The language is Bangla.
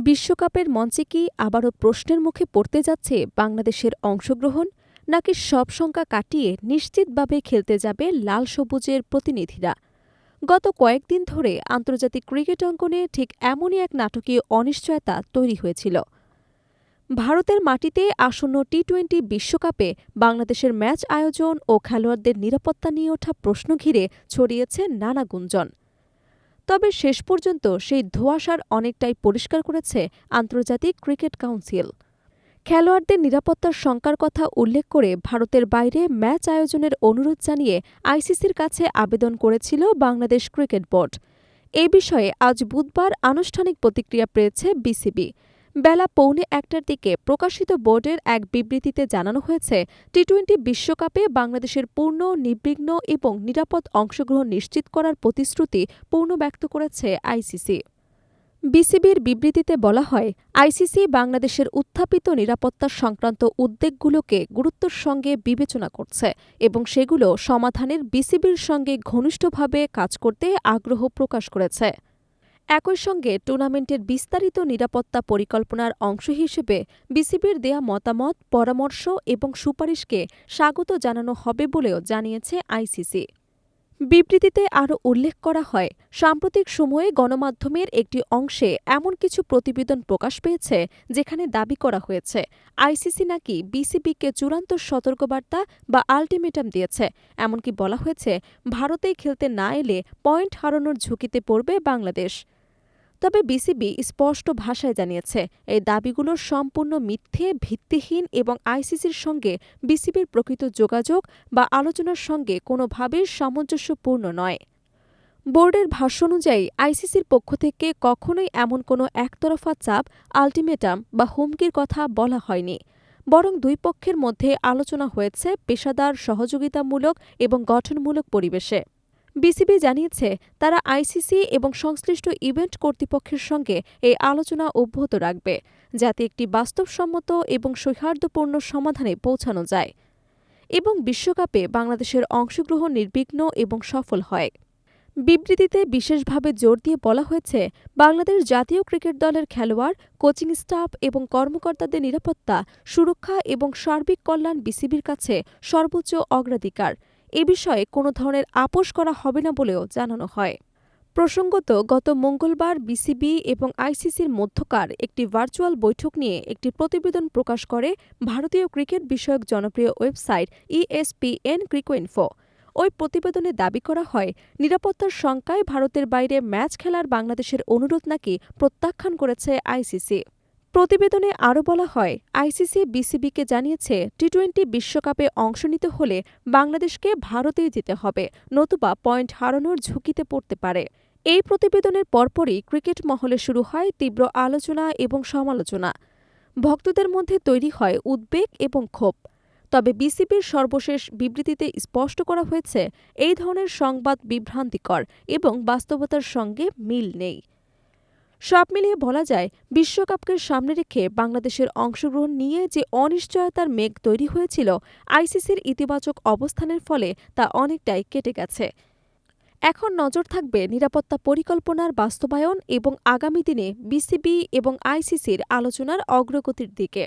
বিশ্বকাপের মঞ্চে কি আবারও প্রশ্নের মুখে পড়তে যাচ্ছে বাংলাদেশের অংশগ্রহণ, নাকি সব শঙ্কা কাটিয়ে নিশ্চিতভাবে খেলতে যাবে লাল সবুজের প্রতিনিধিরা? গত কয়েকদিন ধরে আন্তর্জাতিক ক্রিকেট অঙ্গনে ঠিক এমনই এক নাটকীয় অনিশ্চয়তা তৈরি হয়েছিল। ভারতের মাটিতে আসন্ন টি-20 বিশ্বকাপে বাংলাদেশের ম্যাচ আয়োজন ও খেলোয়াড়দের নিরাপত্তা নিয়ে ওঠা প্রশ্ন ঘিরে ছড়িয়েছে নানা গুঞ্জন। তবে শেষ পর্যন্ত সেই ধোঁয়াশার অনেকটাই পরিষ্কার করেছে আন্তর্জাতিক ক্রিকেট কাউন্সিল। খেলোয়াড়দের নিরাপত্তার শঙ্কার কথা উল্লেখ করে ভারতের বাইরে ম্যাচ আয়োজনের অনুরোধ জানিয়ে আইসিসির কাছে আবেদন করেছিল বাংলাদেশ ক্রিকেট বোর্ড। এ বিষয়ে আজ বুধবার আনুষ্ঠানিক প্রতিক্রিয়া পেয়েছে বিসিবি। বেলা 1:45টার দিকে প্রকাশিত বোর্ডের এক বিবৃতিতে জানানো হয়েছে, টি-20 বিশ্বকাপে বাংলাদেশের পূর্ণ, নির্বিঘ্ন এবং নিরাপদ অংশগ্রহণ নিশ্চিত করার প্রতিশ্রুতি পূর্ণ ব্যক্ত করেছে আইসিসি। বিসিবির বিবৃতিতে বলা হয়, আইসিসি বাংলাদেশের উত্থাপিত নিরাপত্তা সংক্রান্ত উদ্বেগগুলোকে গুরুত্বের সঙ্গে বিবেচনা করছে এবং সেগুলো সমাধানের বিসিবির সঙ্গে ঘনিষ্ঠভাবে কাজ করতে আগ্রহ প্রকাশ করেছে। একই সঙ্গে টুর্নামেন্টের বিস্তারিত নিরাপত্তা পরিকল্পনার অংশ হিসেবে বিসিবির দেয়া মতামত, পরামর্শ এবং সুপারিশকে স্বাগত জানানো হবে বলেও জানিয়েছে আইসিসি। বিবৃতিতে আরও উল্লেখ করা হয়, সাম্প্রতিক সময়ে গণমাধ্যমের একটি অংশে এমন কিছু প্রতিবেদন প্রকাশ পেয়েছে যেখানে দাবি করা হয়েছে আইসিসি নাকি বিসিবিকে চূড়ান্ত সতর্কবার্তা বা আলটিমেটাম দিয়েছে। এমনকি বলা হয়েছে, ভারতেই খেলতে না এলে পয়েন্ট হারানোর ঝুঁকিতে পড়বে বাংলাদেশ। তবে বিসিবি স্পষ্ট ভাষায় জানিয়েছে, এই দাবিগুলো সম্পূর্ণ মিথ্যে, ভিত্তিহীন এবং আইসিসির সঙ্গে বিসিবির প্রকৃত যোগাযোগ বা আলোচনার সঙ্গে কোনোভাবেই সামঞ্জস্যপূর্ণ নয়। বোর্ডের ভাষ্য অনুযায়ী আইসিসির পক্ষ থেকে কখনোই এমন কোনো একতরফা চাপ, আলটিমেটাম বা হুমকির কথা বলা হয়নি, বরং দুই পক্ষের মধ্যে আলোচনা হয়েছে পেশাদার, সহযোগিতামূলক এবং গঠনমূলক পরিবেশে। বিসিবি জানিয়েছে, তারা আইসিসি এবং সংশ্লিষ্ট ইভেন্ট কর্তৃপক্ষের সঙ্গে এই আলোচনা অব্যাহত রাখবে, যাতে একটি বাস্তবসম্মত এবং সৌহার্দ্যপূর্ণ সমাধানে পৌঁছানো যায় এবং বিশ্বকাপে বাংলাদেশের অংশগ্রহণ নির্বিঘ্ন এবং সফল হয়। বিবৃতিতে বিশেষভাবে জোর দিয়ে বলা হয়েছে, বাংলাদেশ জাতীয় ক্রিকেট দলের খেলোয়াড়, কোচিং স্টাফ এবং কর্মকর্তাদের নিরাপত্তা, সুরক্ষা এবং সার্বিক কল্যাণ বিসিবির কাছে সর্বোচ্চ অগ্রাধিকার। এ বিষয়ে কোনো ধরনের আপোস করা হবে না বলেও জানানো হয়। প্রসঙ্গত, গত মঙ্গলবার বিসিবি এবং আইসিসির মধ্যকার একটি ভার্চুয়াল বৈঠক নিয়ে একটি প্রতিবেদন প্রকাশ করে ভারতীয় ক্রিকেট বিষয়ক জনপ্রিয় ওয়েবসাইট ESPN ক্রিকইনফো। ওই প্রতিবেদনে দাবি করা হয়, নিরাপত্তার শঙ্কায় ভারতের বাইরে ম্যাচ খেলার বাংলাদেশের অনুরোধ নাকি প্রত্যাখ্যান করেছে আইসিসি। প্রতিবেদনে আরও বলা হয়, আইসিসি বিসিবিকে জানিয়েছে, টি-20 বিশ্বকাপে অংশ নিতে হলে বাংলাদেশকে ভারতেই যেতে হবে, নতুবা পয়েন্ট হারানোর ঝুঁকিতে পড়তে পারে। এই প্রতিবেদনের পরপরই ক্রিকেট মহলে শুরু হয় তীব্র আলোচনা এবং সমালোচনা। ভক্তদের মধ্যে তৈরি হয় উদ্বেগ এবং ক্ষোভ। তবে বিসিবির সর্বশেষ বিবৃতিতে স্পষ্ট করা হয়েছে, এই ধরনের সংবাদ বিভ্রান্তিকর এবং বাস্তবতার সঙ্গে মিল নেই। সব মিলিয়ে বলা যায়, বিশ্বকাপকে সামনে রেখে বাংলাদেশের অংশগ্রহণ নিয়ে যে অনিশ্চয়তার মেঘ তৈরি হয়েছিল, আইসিসির ইতিবাচক অবস্থানের ফলে তা অনেকটাই কেটে গেছে। এখন নজর থাকবে নিরাপত্তা পরিকল্পনার বাস্তবায়ন এবং আগামী দিনে বিসিবি এবং আইসিসির আলোচনার অগ্রগতির দিকে।